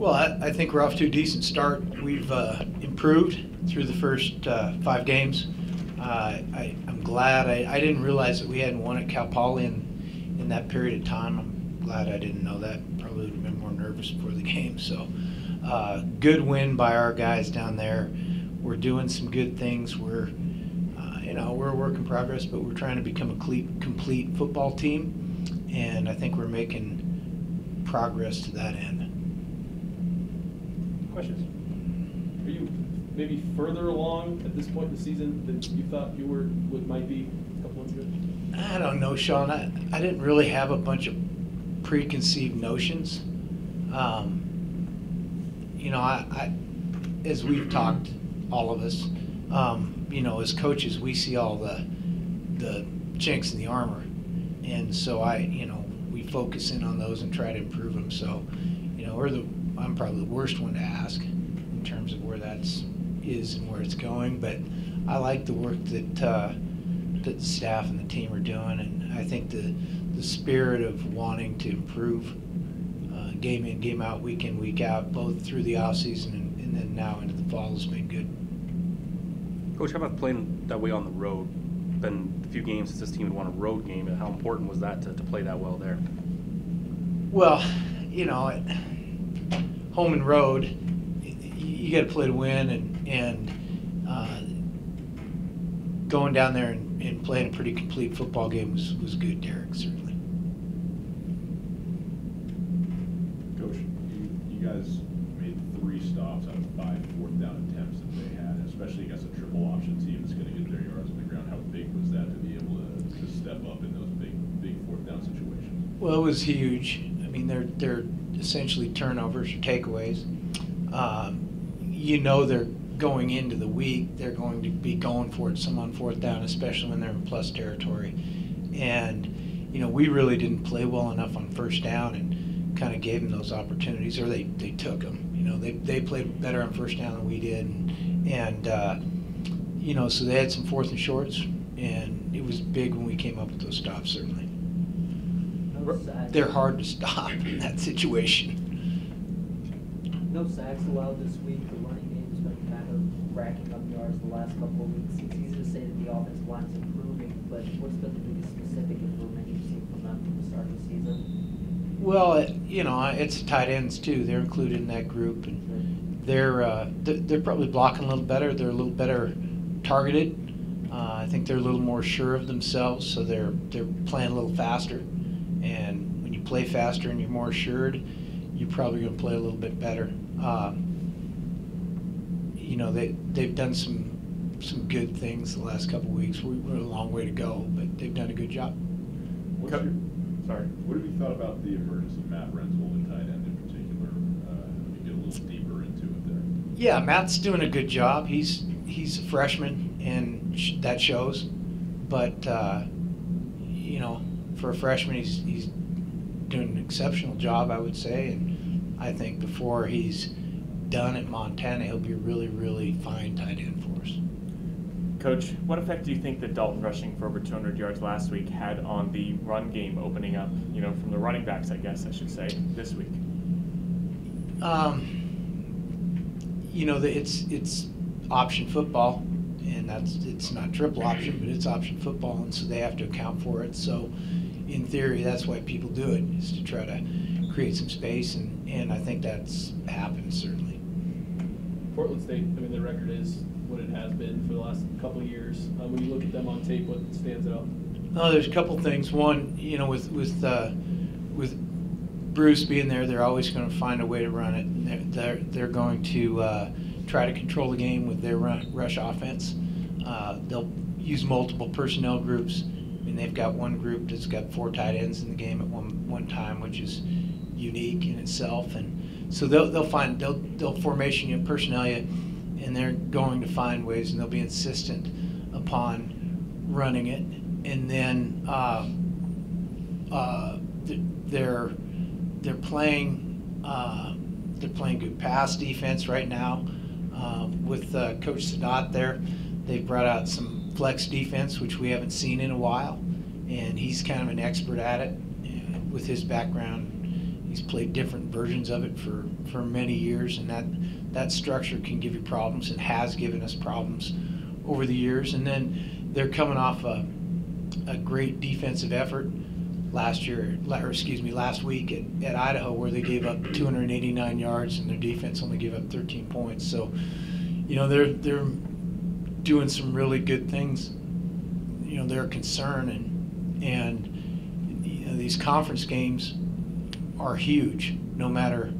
Well, I think we're off to a decent start. We've improved through the first 5 games. I'm glad. I didn't realize that we hadn't won at Cal Poly in that period of time. I'm glad I didn't know that. Probably would have been more nervous before the game. So, good win by our guys down there. We're doing some good things. We're a work in progress, but we're trying to become a complete football team, and I think we're making progress to that end. Questions? Are you maybe further along at this point in the season than you thought you might be a couple months ago? I don't know, Sean. I didn't really have a bunch of preconceived notions. As we've talked, all of us, as coaches, we see all the chinks in the armor, and so we focus in on those and try to improve them. So, I'm probably the worst one to ask in terms of where that is and where it's going, but I like the work that the staff and the team are doing, and I think the spirit of wanting to improve game in, game out, week in, week out, both through the off season and then now into the fall has been good. Coach, how about playing that way on the road? Been a few games since this team had won a road game, and how important was that to play that well there? Well, home and road, you got to play to win, and going down there and playing a pretty complete football game was good, Derek, certainly. Coach, you guys made 3 stops out of 5 fourth down attempts that they had, especially against a triple option team that's going to get their yards on the ground. How big was that to be able to step up in those big fourth down situations? Well, it was huge. I mean, they're essentially turnovers or takeaways. They're going into the week, they're going to be going for it some on fourth down, especially when they're in plus territory. And, we really didn't play well enough on first down and kind of gave them those opportunities, or they took them. They played better on first down than we did. And so they had some fourth and shorts, and it was big when we came up with those stops, certainly. They're hard to stop in that situation. No sacks allowed this week. The running game's been kind of racking up yards the last couple of weeks. It's easy to say that the offensive line's improving, but what's been the biggest specific improvement you've seen from them from the start of the season? Well, it's tight ends too. They're included in that group, and they're probably blocking a little better. They're a little better targeted. I think they're a little more sure of themselves, so they're playing a little faster. And when you play faster and you're more assured, you're probably going to play a little bit better. They've done some good things the last couple of weeks. We're a long way to go, but they've done a good job. What have you thought about the emergence of Matt Renzel in tight end in particular? Let me get a little deeper into it there. Yeah, Matt's doing a good job. He's a freshman, and that shows. But for a freshman, he's doing an exceptional job, I would say. And I think before he's done at Montana, he'll be a really, really fine tight end for us. Coach, what effect do you think that Dalton rushing for over 200 yards last week had on the run game opening up, from the running backs, I guess I should say, this week? It's option football, and it's not triple option, but it's option football, and so they have to account for it. So in theory, that's why people do it, is to try to create some space, and I think that's happened, certainly. Portland State, their record is what it has been for the last couple of years. When you look at them on tape, what stands out? Oh, there's a couple things. One, with Bruce being there, they're always going to find a way to run it. They're going to try to control the game with their rush offense. They'll use multiple personnel groups. They've got one group that's got 4 tight ends in the game at one time, which is unique in itself. And so they'll formation you, personnel you, and they're going to find ways, and they'll be insistent upon running it. And then they're playing good pass defense right now with Coach Sadat there. They've brought out some flex defense, which we haven't seen in a while, and he's kind of an expert at it with his background He's played different versions of it for many years, and that structure can give you problems and has given us problems over the years. And then they're coming off a great defensive effort last week at Idaho, where they gave up 289 yards and their defense only gave up 13 points. So, they're doing some really good things. They're a concern, and these conference games are huge. No matter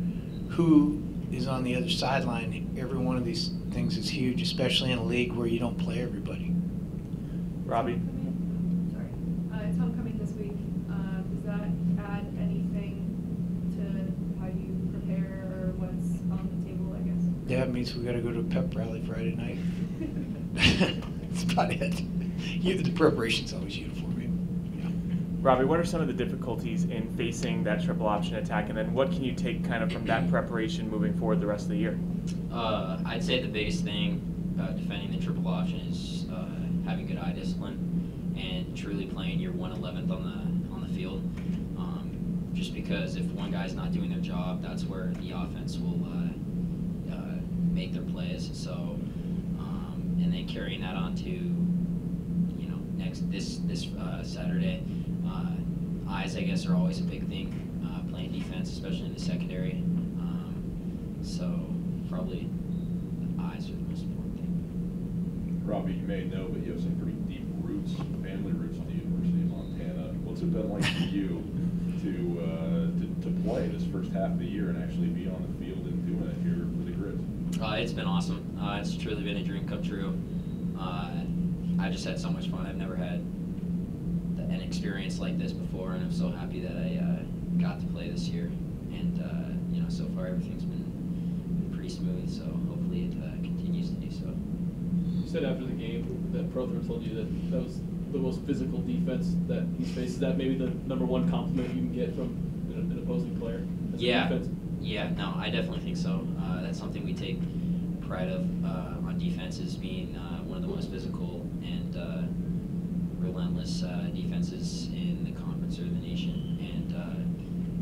who is on the other sideline, every one of these things is huge, especially in a league where you don't play everybody. Robbie? Sorry. It's homecoming this week. Does that add anything to how you prepare or what's on the table, I guess? Yeah, it means we got to go to a pep rally Friday night. That's about it. The preparation's always uniform. Robbie, what are some of the difficulties in facing that triple option attack, and then what can you take kind of from that preparation moving forward the rest of the year? I'd say the biggest thing defending the triple option is having good eye discipline and truly playing your 1/11th on the field. Just because if one guy's not doing their job, that's where the offense will make their plays. So, and then carrying that on to this Saturday. Eyes, I guess, are always a big thing, playing defense, especially in the secondary. So probably the eyes are the most important thing. Robbie, you may know, but you have some pretty deep roots, family roots at the University of Montana. What's it been like for you to play this first half of the year and actually be on the field and doing it here for the Griz? It's been awesome. It's truly been a dream come true. I just had so much fun. I've never had an experience like this before, and I'm so happy that I got to play this year. And so far everything's been pretty smooth. So hopefully it continues to do so. You said after the game that Prothero told you that was the most physical defense that he's faced. Is that maybe the #1 compliment you can get from an opposing player? Yeah. No, I definitely think so. That's something we take pride of on defenses, being one of the most physical and relentless defenses in the conference or the nation. And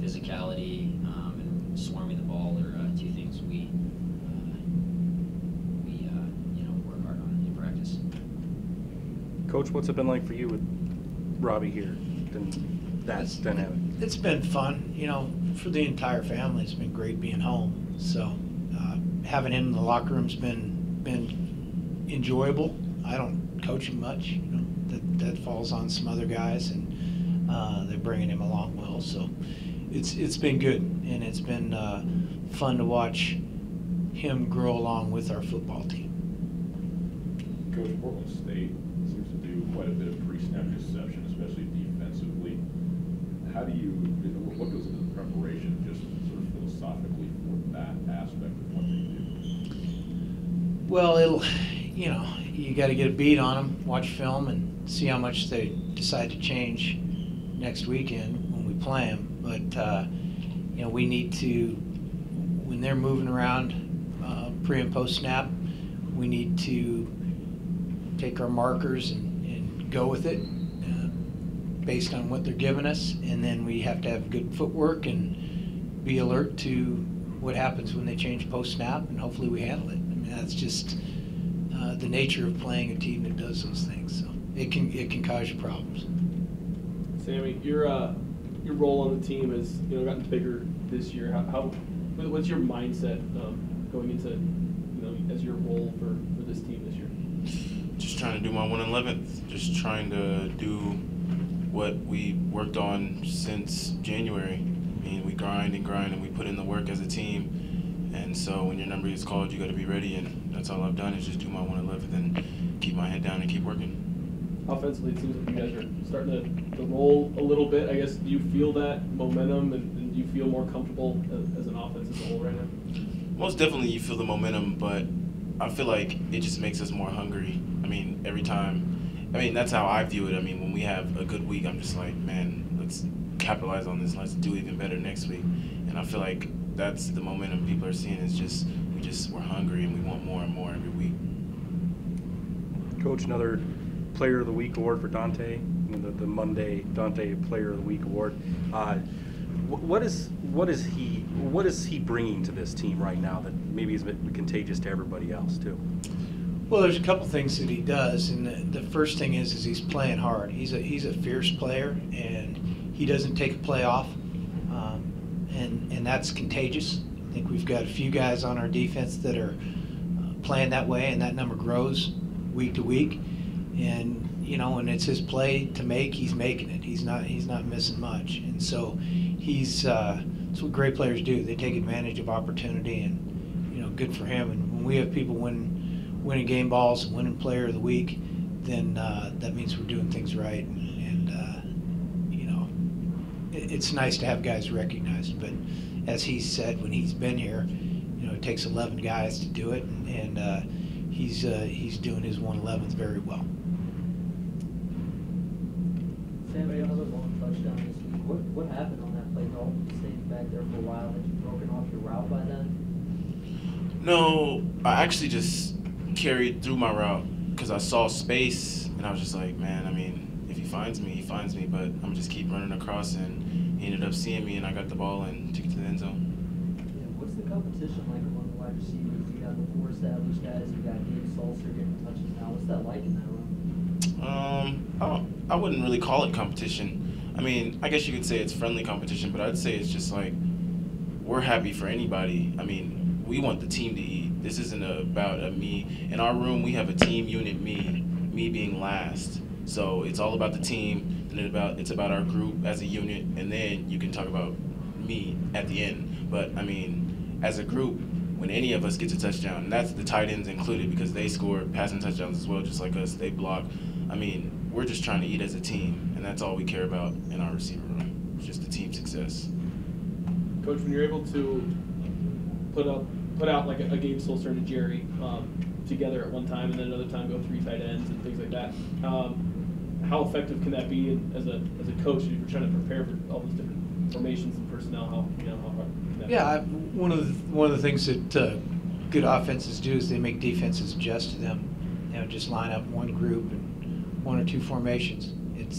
physicality and swarming the ball are two things we work hard on in practice. Coach, what's it been like for you with Robbie here? That's dynamic. It's been fun, for the entire family. It's been great being home. So having him in the locker room's been enjoyable. I don't coach him much. That falls on some other guys, and they're bringing him along well. So it's been good, and it's been fun to watch him grow along with our football team. Coach, Portland State seems to do quite a bit of pre-snap deception, especially defensively. What goes into the preparation, just sort of philosophically, for that aspect of what they do? Well, you got to get a beat on them, watch film, and see how much they decide to change next weekend when we play them. But we need to, when they're moving around pre and post snap, we need to take our markers and go with it based on what they're giving us, and then we have to have good footwork and be alert to what happens when they change post snap, and hopefully we handle it. I mean, that's just the nature of playing a team that does those things. So it can cause you problems. Sammy, your role on the team has gotten bigger this year. What's your mindset going into as your role for this team this year? Just trying to do my 1/11th. Just trying to do what we worked on since January. I mean, we grind and we put in the work as a team. And so when your number is called, you got to be ready. And that's all I've done is just do my 1/11th and keep my head down and keep working. Offensively, it seems like you guys are starting to roll a little bit. I guess, do you feel that momentum, and do you feel more comfortable as an offense as a whole right now? Most definitely you feel the momentum, but I feel like it just makes us more hungry. I mean, every time. I mean, that's how I view it. I mean, when we have a good week, I'm just like, man, let's capitalize on this. Let's do even better next week. And I feel like that's the momentum people are seeing. Is we're hungry and we want more and more every week. Coach, another Player of the Week award for Dante, the Monday Dante Player of the Week award. What is he bringing to this team right now that maybe is contagious to everybody else too? Well, there's a couple things that he does, and the first thing is he's playing hard. He's a fierce player, and he doesn't take a play off, and that's contagious. I think we've got a few guys on our defense that are playing that way, and that number grows week to week. And when it's his play to make, he's making it. He's not missing much, and so that's what great players do. They take advantage of opportunity, and good for him. And when we have people winning game balls and winning player of the week, then that means we're doing things right. And it's nice to have guys recognized. But as he said when he's been here, it takes 11 guys to do it, and he's doing his 1/11th very well. Sam, another long touchdown this week. What happened on that play? Dalton stayed back there for a while. Had you broken off your route by then? No, I actually just carried through my route because I saw space, and I was just like, man, I mean, if he finds me, he finds me, but I'm just keep running across, and he ended up seeing me, and I got the ball and took it to the end zone. Yeah, what's the competition like among the wide receivers? You got the 4 established guys, you got Griz getting touches now. What's that like in that room? I wouldn't really call it competition. I mean, I guess you could say it's friendly competition, but I'd say it's just like we're happy for anybody. I mean, we want the team to eat. This isn't about a me. In our room, we have a team unit, me being last. So it's all about the team, and it's about our group as a unit, and then you can talk about me at the end. But I mean, as a group, when any of us gets a touchdown, and that's the tight ends included because they score passing touchdowns as well, just like us. They block. I mean, we're just trying to eat as a team, and that's all we care about in our receiver room. It's just the team success. Coach, when you're able to put out like a Gabe Solster and a Jerry together at one time, and then another time go 3 tight ends and things like that, how effective can that be as a coach if you're trying to prepare for all those different formations and personnel? How hard can that be? One of the things that good offenses do is they make defenses adjust to them. Just line up one group and 1 or 2 formations.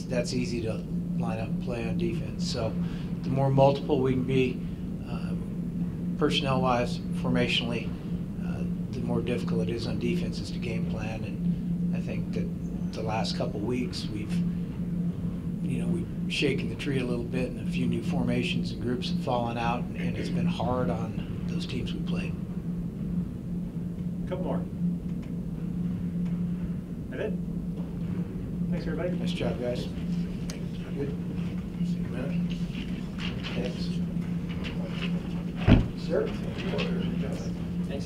That's easy to line up and play on defense. So the more multiple we can be, personnel-wise, formationally, the more difficult it is on defenses to game plan. And I think that the last couple weeks we've shaken the tree a little bit, and a few new formations and groups have fallen out, and it's been hard on those teams we played. A couple more. That it? Thanks, everybody. Nice job, guys. Good. See you, man. Thanks. Sir? Thanks.